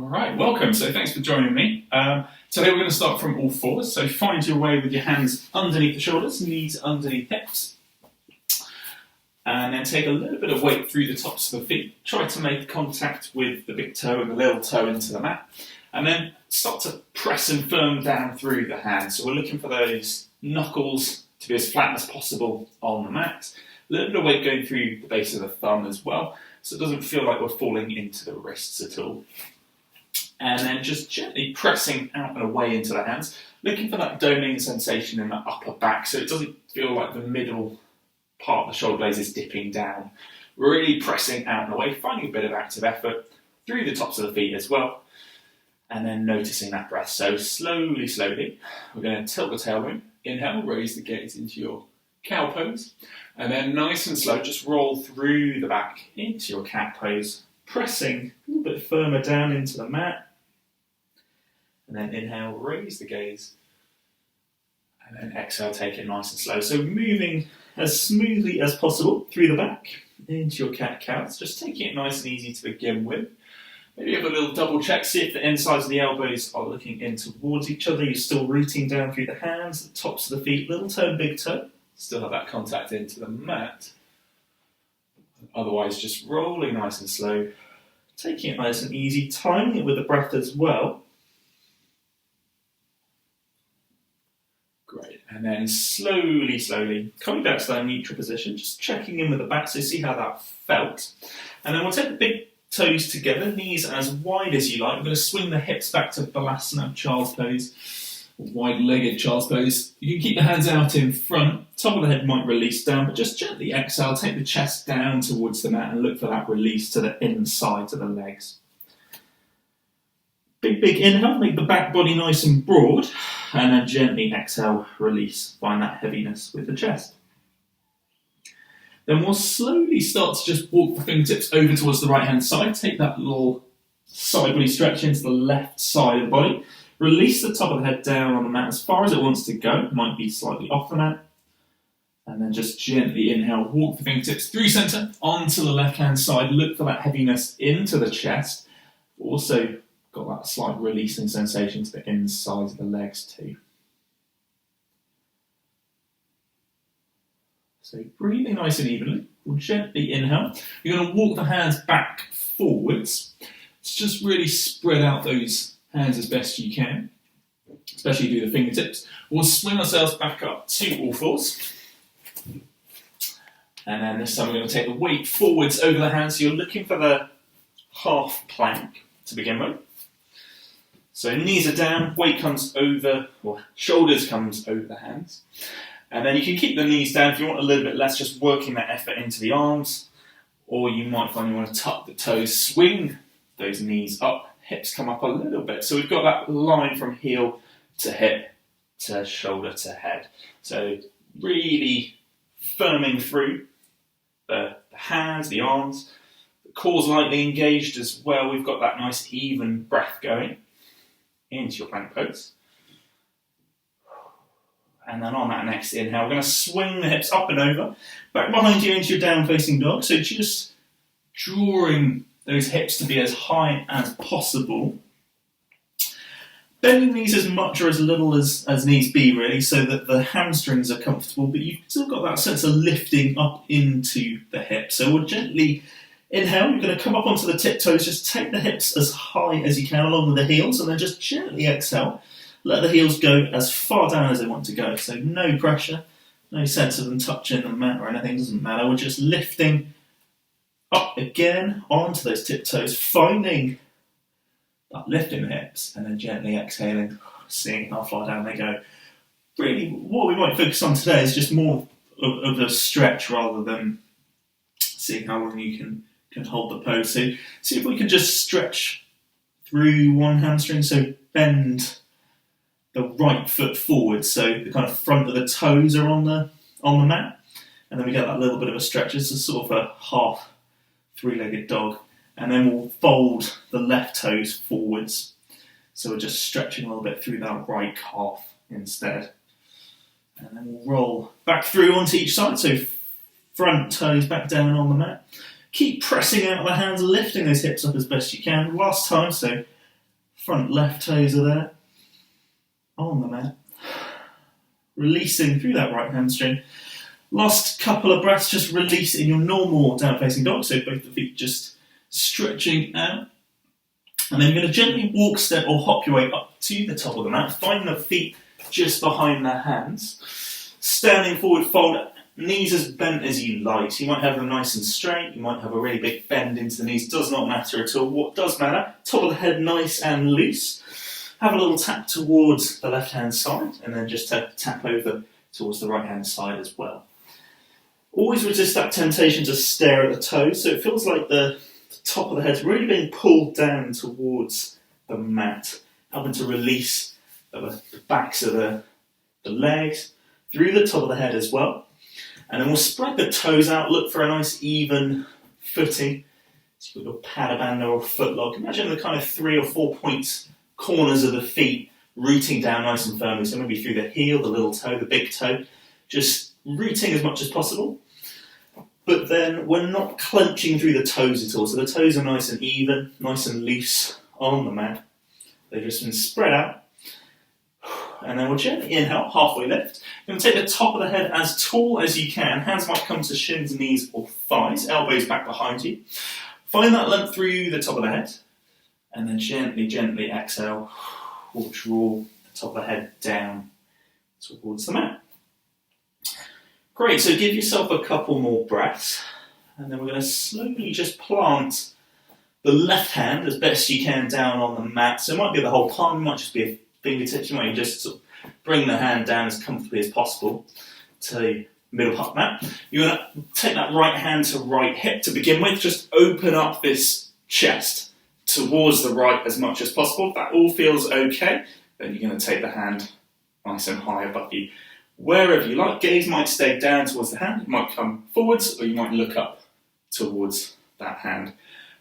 Alright, welcome. So thanks for joining me. Today we're going to start from all fours. So find your way with your hands underneath the shoulders, knees underneath hips. And then take a little bit of weight through the tops of the feet. Try to make contact with the big toe and the little toe into the mat. And then start to press and firm down through the hands. So we're looking for those knuckles to be as flat as possible on the mat. A little bit of weight going through the base of the thumb as well, so it doesn't feel like we're falling into the wrists at all. And then just gently pressing out and away into the hands, looking for that doming sensation in the upper back, so it doesn't feel like the middle part of the shoulder blades is dipping down. Really pressing out and away, finding a bit of active effort through the tops of the feet as well. And then noticing that breath. So slowly, we're going to tilt the tailbone. Inhale, raise the gaze into your cow pose. And then nice and slow, just roll through the back into your cat pose, pressing a little bit firmer down into the mat. And then inhale, raise the gaze. And then exhale, take it nice and slow. So moving as smoothly as possible through the back into your cat-cows. Just taking it nice and easy to begin with. Maybe have a little double check, see if the insides of the elbows are looking in towards each other. You're still rooting down through the hands, the tops of the feet, little toe and big toe. Still have that contact into the mat. Otherwise, just rolling nice and slow, taking it nice and easy, timing it with the breath as well. Great. And then slowly, coming back to that neutral position, just checking in with the back, so see how that felt. And then we'll take the big toes together, knees as wide as you like. We're going to swing the hips back to Balasana, child's pose, wide-legged child's pose. You can keep the hands out in front. Top of the head might release down, but just gently exhale. Take the chest down towards the mat and look for that release to the inside of the legs. Big inhale, make the back body nice and broad, and then gently exhale, release. Find that heaviness with the chest. Then we'll slowly start to just walk the fingertips over towards the right-hand side. Take that little side body stretch into the left side of the body. Release the top of the head down on the mat as far as it wants to go. It might be slightly off the mat. And then just gently inhale, walk the fingertips through center, onto the left-hand side. Look for that heaviness into the chest. Also got that slight releasing sensation to the insides of the legs too. So breathing nice and evenly, we'll gently inhale. You're going to walk the hands back forwards. So just really spread out those hands as best you can, especially through the fingertips. We'll swing ourselves back up to all fours. And then this time we're going to take the weight forwards over the hands. So you're looking for the half plank to begin with. So knees are down, weight comes over, or shoulders comes over the hands. And then you can keep the knees down if you want a little bit less, just working that effort into the arms. Or you might find you want to tuck the toes, swing those knees up, hips come up a little bit. So we've got that line from heel to hip to shoulder to head. So really firming through the hands, the arms. The core's lightly engaged as well. We've got that nice even breath going into your plank pose. And then on that next inhale, we're going to swing the hips up and over, back behind you into your down-facing dog. So just drawing those hips to be as high as possible. Bending knees as much or as little as needs be, really, so that the hamstrings are comfortable, but you've still got that sense of lifting up into the hips. So we'll gently inhale. You're going to come up onto the tiptoes. Just take the hips as high as you can along with the heels, and then just gently exhale. Let the heels go as far down as they want to go. So no pressure, no sense of them touching the mat or anything, doesn't matter. We're just lifting up again onto those tiptoes, finding that lift in the hips, and then gently exhaling, seeing how far down they go. Really, what we might focus on today is just more of a stretch rather than seeing how long you can hold the pose. So see if we can just stretch through one hamstring, so bend the right foot forward, so the kind of front of the toes are on the mat, and then we get that little bit of a stretch. It's a sort of a half three-legged dog, and then we'll fold the left toes forwards, so we're just stretching a little bit through that right calf instead, and then we'll roll back through onto each side, so front toes back down on the mat. Keep pressing out the hands, lifting those hips up as best you can. Last time, so Front left toes are there on the mat. Releasing through that right hamstring. Last couple of breaths, just release in your normal down facing dog, so both the feet just stretching out. And then you're going to gently walk, step or hop your way up to the top of the mat. Find the feet just behind the hands. Standing forward fold, knees as bent as you like. So you might have them nice and straight, you might have a really big bend into the knees, does not matter at all. What does matter, top of the head nice and loose. Have a little tap towards the left hand side and then just tap over towards the right hand side as well. Always resist that temptation to stare at the toes, so it feels like the top of the head's really being pulled down towards the mat, helping to release the backs of the legs through the top of the head as well. And then we'll spread the toes out, look for a nice even footing. So you've got your paddle or foot lock. Imagine the kind of 3 or 4 points, corners of the feet rooting down nice and firmly. So maybe through the heel, the little toe, the big toe, just rooting as much as possible. But then we're not clenching through the toes at all. So the toes are nice and even, nice and loose on the mat. They've just been spread out. And then we'll gently inhale, halfway lift. You're going to take the top of the head as tall as you can. Hands might come to shins, knees or thighs. Elbows back behind you. Find that length through the top of the head. And then gently, gently exhale. We'll draw the top of the head down towards the mat. Great, so give yourself a couple more breaths. And then we're going to slowly just plant the left hand as best you can down on the mat. So it might be the whole palm, it might just be a fingertips. You might just sort of bring the hand down as comfortably as possible to the middle part of the mat. You're going to take that right hand to right hip to begin with. Just open up this chest towards the right as much as possible. If that all feels okay, then you're going to take the hand nice and high above you. Wherever you like, gaze might stay down towards the hand, it might come forwards, or you might look up towards that hand.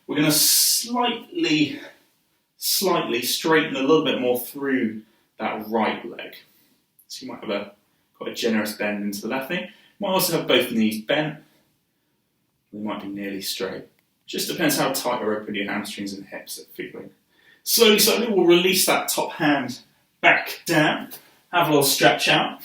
We're going to slightly straighten a little bit more through that right leg. So you might have quite a generous bend into the left knee. You might also have both knees bent. They might be nearly straight. Just depends how tight or open your hamstrings and hips are feeling. Slowly, we'll release that top hand back down. Have a little stretch out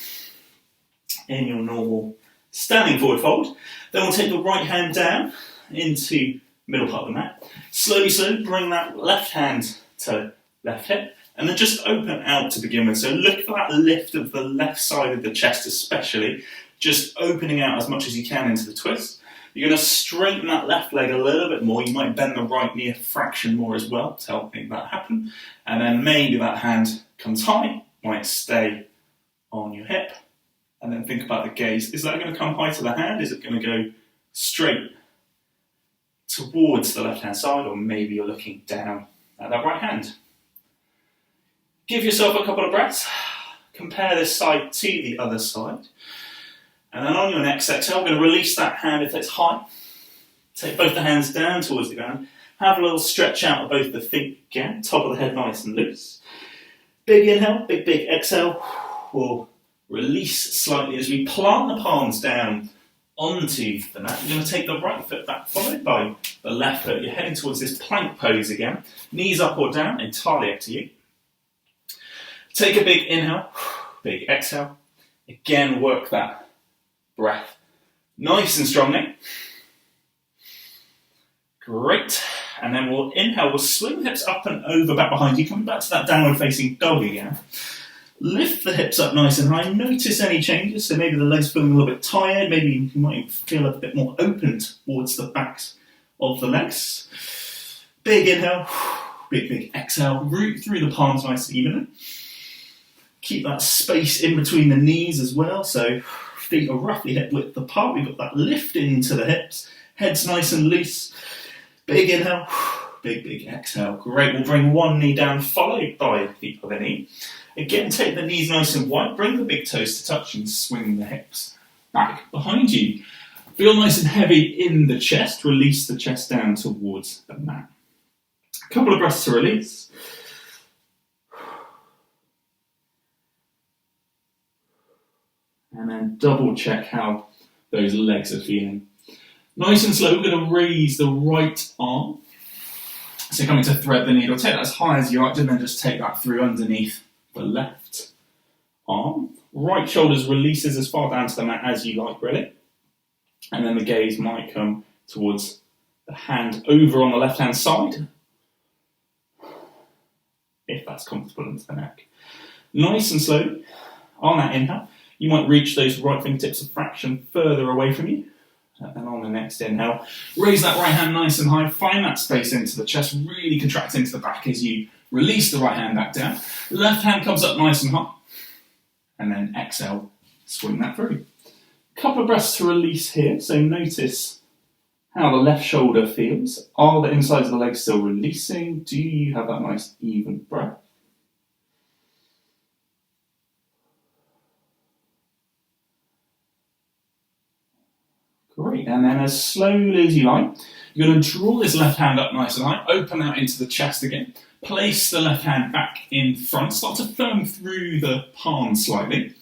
in your normal standing forward fold. Then we'll take the right hand down into middle part of the mat. Slowly, bring that left hand to left hip. And then just open out to begin with. So look for that lift of the left side of the chest especially. Just opening out as much as you can into the twist. You're going to straighten that left leg a little bit more. You might bend the right knee a fraction more as well to help make that happen. And then maybe that hand comes high, might stay on your hip. And then think about the gaze. Is that going to come high to the hand? Is it going to go straight towards the left-hand side? Or maybe you're looking down at that right hand. Give yourself a couple of breaths. Compare this side to the other side. And then on your next exhale, we're going to release that hand if it's high. Take both the hands down towards the ground. Have a little stretch out of both the feet again. Top of the head nice and loose. Big inhale, big exhale. We'll release slightly as we plant the palms down onto the mat. You're going to take the right foot back, followed by the left foot. You're heading towards this plank pose again. Knees up or down, entirely up to you. Take a big inhale, big exhale. Again, work that breath nice and strongly. Great. And then we'll inhale, we'll swing the hips up and over back behind you, coming back to that downward facing dog again. Lift the hips up nice and high. Notice any changes. So maybe the legs feeling a little bit tired. Maybe you might feel a bit more open towards the backs of the legs. Big inhale, big exhale. Root through the palms nice and evenly. Keep that space in between the knees as well. So feet are roughly hip width apart. We've got that lift into the hips. Head's nice and loose. Big inhale, big exhale. Great. We'll bring one knee down, followed by the other knee. Again, take the knees nice and wide. Bring the big toes to touch and swing the hips back behind you. Feel nice and heavy in the chest. Release the chest down towards the mat. A couple of breaths to release. And then double check how those legs are feeling. Nice and slow, we're going to raise the right arm. So coming to thread the needle, take that as high as you like, and then just take that through underneath the left arm. Right shoulder's releases as far down to the mat as you like, really. And then the gaze might come towards the hand over on the left-hand side, if that's comfortable into the neck. Nice and slow, on that inhale, you might reach those right fingertips a fraction further away from you. And on the next inhale, raise that right hand nice and high, find that space into the chest, really contract into the back as you release the right hand back down. Left hand comes up nice and high, and then exhale, swing that through. Couple of breaths to release here, so notice how the left shoulder feels. Are the insides of the legs still releasing? Do you have that nice even breath? Great, and then as slowly as you like, you're going to draw this left hand up nice and high, open out into the chest again, place the left hand back in front, start to firm through the palm slightly,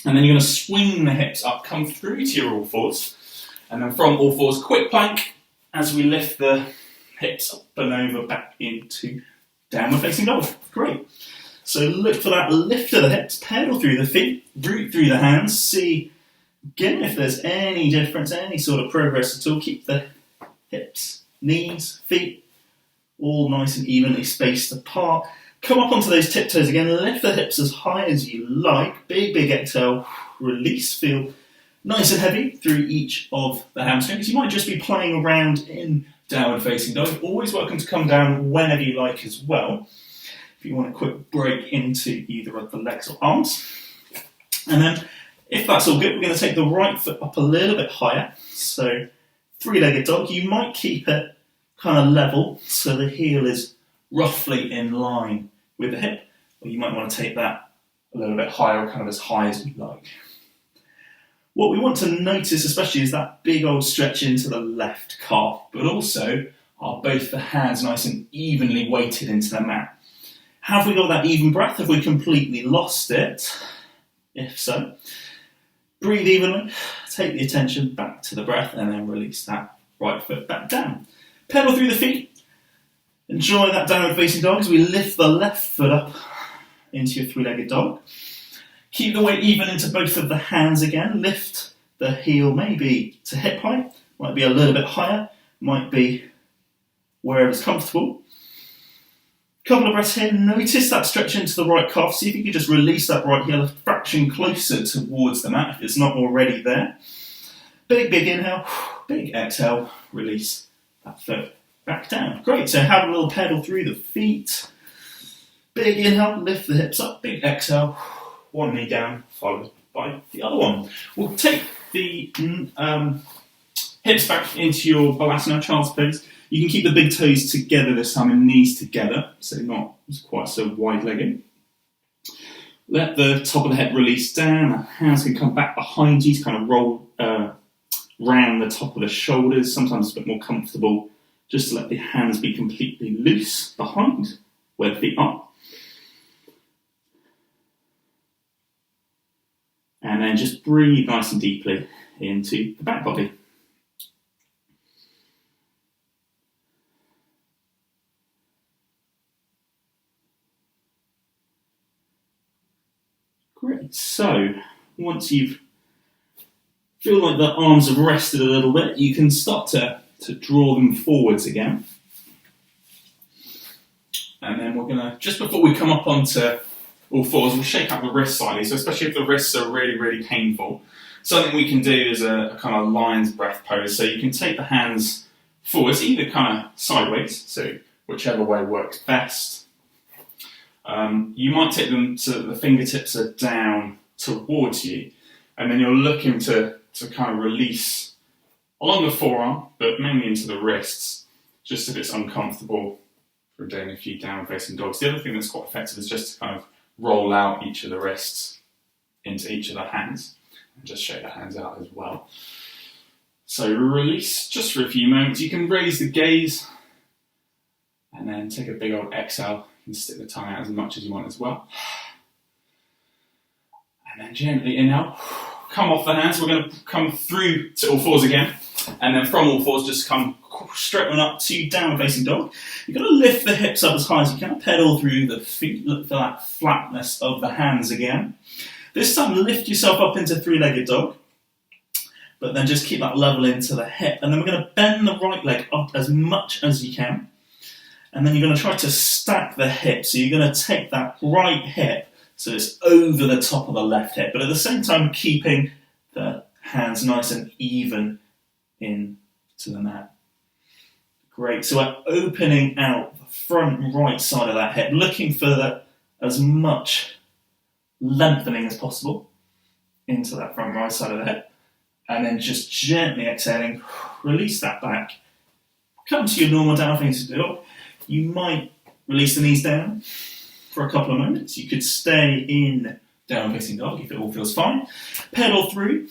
and then you're going to swing the hips up, come through to your all fours, and then from all fours, quick plank as we lift the hips up and over back into downward facing dog. Great. So look for that lift of the hips, pedal through the feet, root through the hands, see again if there's any difference, any sort of progress at all. Keep the hips, knees, feet all nice and evenly spaced apart. Come up onto those tiptoes again, lift the hips as high as you like. Big exhale, release, feel nice and heavy through each of the hamstrings. You might just be playing around in downward facing dog. Always welcome to come down whenever you like as well, if you want a quick break into either of the legs or arms. And then if that's all good, we're going to take the right foot up a little bit higher. So three-legged dog, you might keep it kind of level so the heel is roughly in line with the hip, or you might want to take that a little bit higher, kind of as high as you like. What we want to notice especially is that big old stretch into the left calf, but also are both the hands nice and evenly weighted into the mat. Have we got that even breath? Have we completely lost it? If so, breathe evenly, take the attention back to the breath, and then release that right foot back down. Pedal through the feet. Enjoy that downward facing dog as we lift the left foot up into your three-legged dog. Keep the weight even into both of the hands again. Lift the heel maybe to hip height, might be a little bit higher, might be wherever's comfortable. Couple of breaths here. Notice that stretch into the right calf. See if you can just release that right heel a fraction closer towards the mat if it's not already there. Big inhale, big exhale, release that foot back down. Great, so have a little pedal through the feet. Big inhale, lift the hips up, big exhale, one knee down, followed by the other one. We'll take the hips back into your Balasana, child's pose. You can keep the big toes together this time and knees together, so not quite so wide-legged. Let the top of the head release down, the hands can come back behind you to kind of roll round the top of the shoulders. Sometimes it's a bit more comfortable just to let the hands be completely loose behind where the feet are. And then just breathe nice and deeply into the back body. Great, so once you feel like the arms have rested a little bit, you can start to draw them forwards again. And then we're gonna, just before we come up onto all fours, we'll shake out the wrists slightly, so especially if the wrists are really painful. Something we can do is a kind of lion's breath pose, so you can take the hands forwards, either kind of sideways, so whichever way works best. You might take them so that the fingertips are down towards you, and then you're looking to kind of release along the forearm, but mainly into the wrists, just if it's uncomfortable for doing a few downward facing dogs. The other thing that's quite effective is just to kind of roll out each of the wrists into each of the hands, and just shake the hands out as well. So release just for a few moments. You can raise the gaze, and then take a big old exhale. You can stick the tongue out as much as you want as well. And then gently inhale. Come off the hands. We're going to come through to all fours again. And then from all fours, just come straight on up to downward facing dog. You're going to lift the hips up as high as you can, pedal through the feet, look for that flatness of the hands again. This time, lift yourself up into three-legged dog, but then just keep that level into the hip. And then we're going to bend the right leg up as much as you can. And then you're going to try to stack the hip. So you're going to take that right hip, so it's over the top of the left hip, but at the same time keeping the hands nice and even into the mat. Great, so we're opening out the front right side of that hip, looking for as much lengthening as possible into that front right side of the hip, and then just gently exhaling, release that back, come to your normal down facing dog. You might release the knees down for a couple of moments. You could stay in down facing dog if it all feels fine. Pedal through,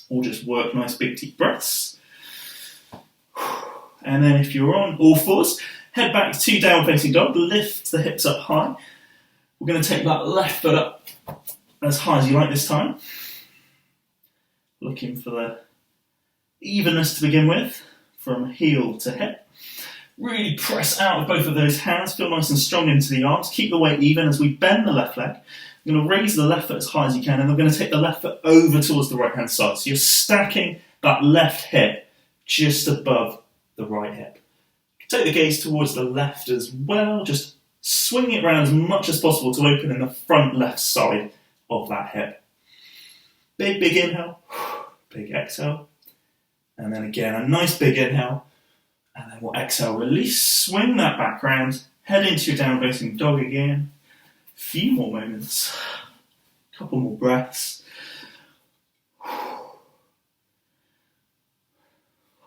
or just work nice big deep breaths. And then if you're on all fours, head back to down facing dog, lift the hips up high. We're going to take that left foot up as high as you like this time. Looking for the evenness to begin with, from heel to hip. Really press out with both of those hands, feel nice and strong into the arms. Keep the weight even as we bend the left leg. You're going to raise the left foot as high as you can, and we're going to take the left foot over towards the right hand side. So you're stacking that left hip just above the right hip. Take the gaze towards the left as well, just swing it around as much as possible to open in the front left side of that hip. Big inhale, big exhale, and then again a nice big inhale, and then we'll exhale, release, swing that back round, head into your down facing dog again. Few more moments, couple more breaths.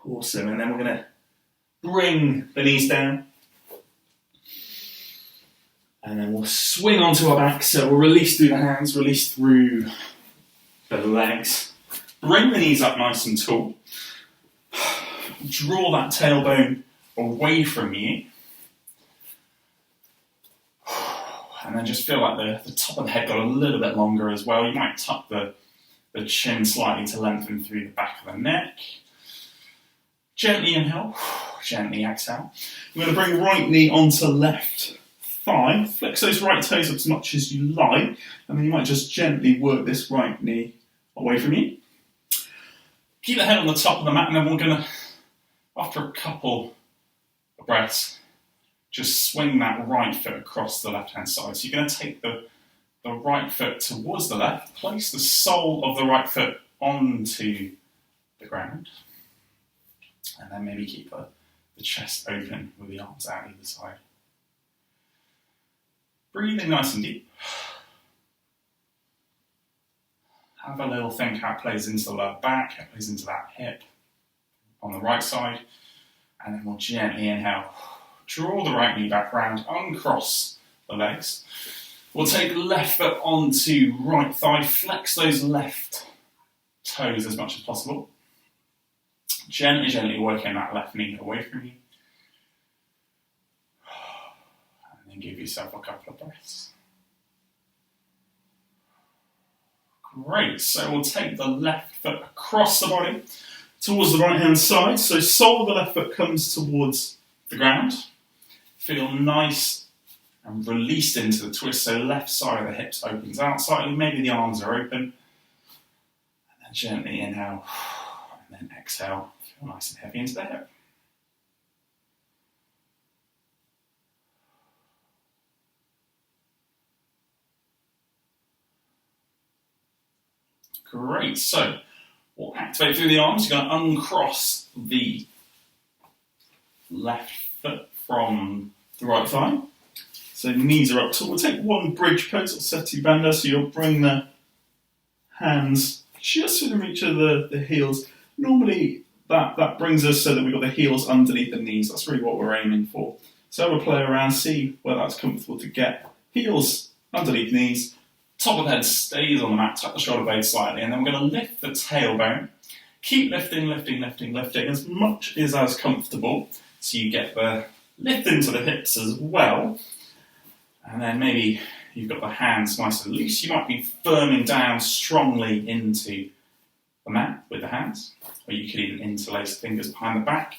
Awesome, and then we're going to bring the knees down, and then we'll swing onto our back. So we'll release through the hands, release through the legs. Bring the knees up nice and tall. Draw that tailbone away from you. And then just feel like the top of the head got a little bit longer as well. You might tuck the chin slightly to lengthen through the back of the neck. Gently inhale, gently exhale. We're going to bring right knee onto left thigh. Flex those right toes up as much as you like. And then you might just gently work this right knee away from you. Keep the head on the top of the mat, and then we're going to, after a couple of breaths, just swing that right foot across the left-hand side. So you're going to take the right foot towards the left, place the sole of the right foot onto the ground, and then maybe keep the chest open with the arms out either side. Breathing nice and deep. Have a little think how it plays into the lower back, how it plays into that hip on the right side, and then we'll gently inhale. Draw the right knee back round, uncross the legs. We'll take left foot onto right thigh, flex those left toes as much as possible. Gently working that left knee away from you. And then give yourself a couple of breaths. Great, so we'll take the left foot across the body towards the right hand side. So sole of the left foot comes towards the ground. Feel nice and released into the twist, so left side of the hips opens out slightly, maybe the arms are open. And then gently inhale, and then exhale, feel nice and heavy into the hip. Great, so we'll activate through the arms. You're going to uncross the left foot from the right thigh. So knees are up. So we'll take one bridge pose or setu bandha. So you'll bring the hands just within reach of the heels. Normally that brings us so that we've got the heels underneath the knees. That's really what we're aiming for. So have a play around, see where that's comfortable to get. Heels underneath knees. Top of the head stays on the mat, tuck the shoulder blades slightly, and then we're going to lift the tailbone. Keep lifting as much as comfortable, so you get the lift into the hips as well. And then maybe you've got the hands nice and loose. You might be firming down strongly into the mat with the hands, or you could even interlace fingers behind the back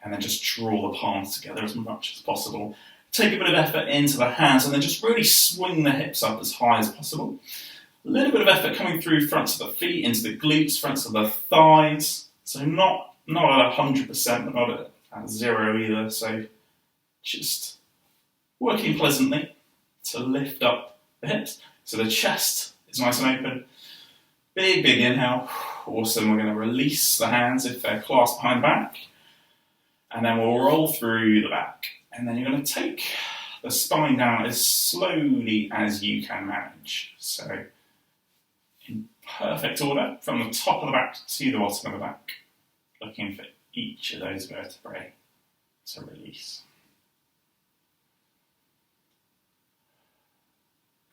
and then just draw the palms together as much as possible. Take a bit of effort into the hands and then just really swing the hips up as high as possible. A little bit of effort coming through fronts of the feet, into the glutes, fronts of the thighs. So not at 100%, but not at 0 either. So just working pleasantly to lift up the hips. So the chest is nice and open. Big inhale. Awesome. We're going to release the hands if they're clasped behind back. And then we'll roll through the back. And then you're going to take the spine down as slowly as you can manage. So in perfect order, from the top of the back to the bottom of the back, looking for each of those vertebrae to release.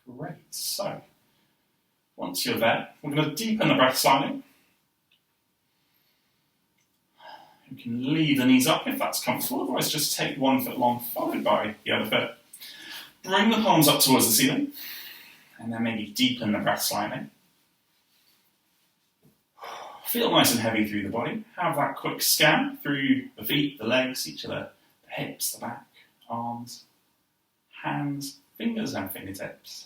Great. So once you're there, we're going to deepen the breath slightly. You can leave the knees up if that's comfortable, otherwise just take 1 foot long followed by the other foot. Bring the palms up towards the ceiling, and then maybe deepen the breath slightly. Feel nice and heavy through the body. Have that quick scan through the feet, the legs, each of the hips, the back, arms, hands, fingers and fingertips.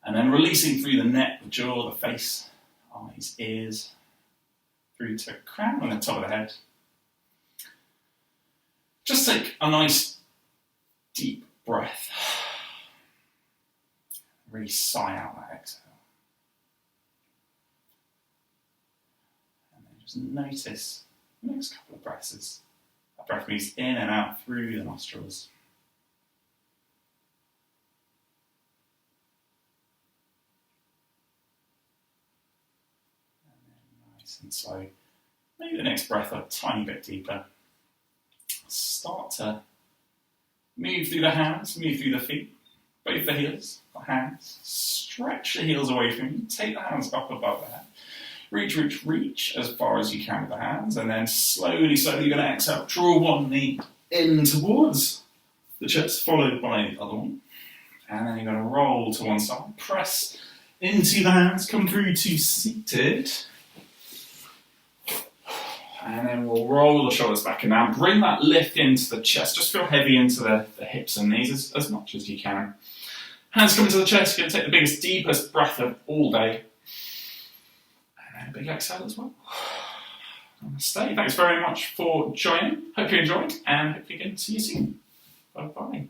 And then releasing through the neck, the jaw, the face, eyes, ears, through to crown and the top of the head. Just take a nice deep breath. Really sigh out that exhale. And then just notice the next couple of breaths as that breath moves in and out through the nostrils. And slow. Maybe the next breath a tiny bit deeper. Start to move through the hands, move through the feet, both the heels, the hands. Stretch the heels away from you. Take the hands up above the head. Reach as far as you can with the hands, and then slowly you're going to exhale. Draw one knee in towards the chest, followed by the other one. And then you're going to roll to one side. Press into the hands, come through to seated. And then we'll roll the shoulders back and down. Bring that lift into the chest. Just feel heavy into the hips and knees as much as you can. Hands come to the chest. You're going to take the biggest, deepest breath of all day. And then a big exhale as well. Namaste. Thanks very much for joining. Hope you enjoyed and hope you can see you soon. Bye-bye.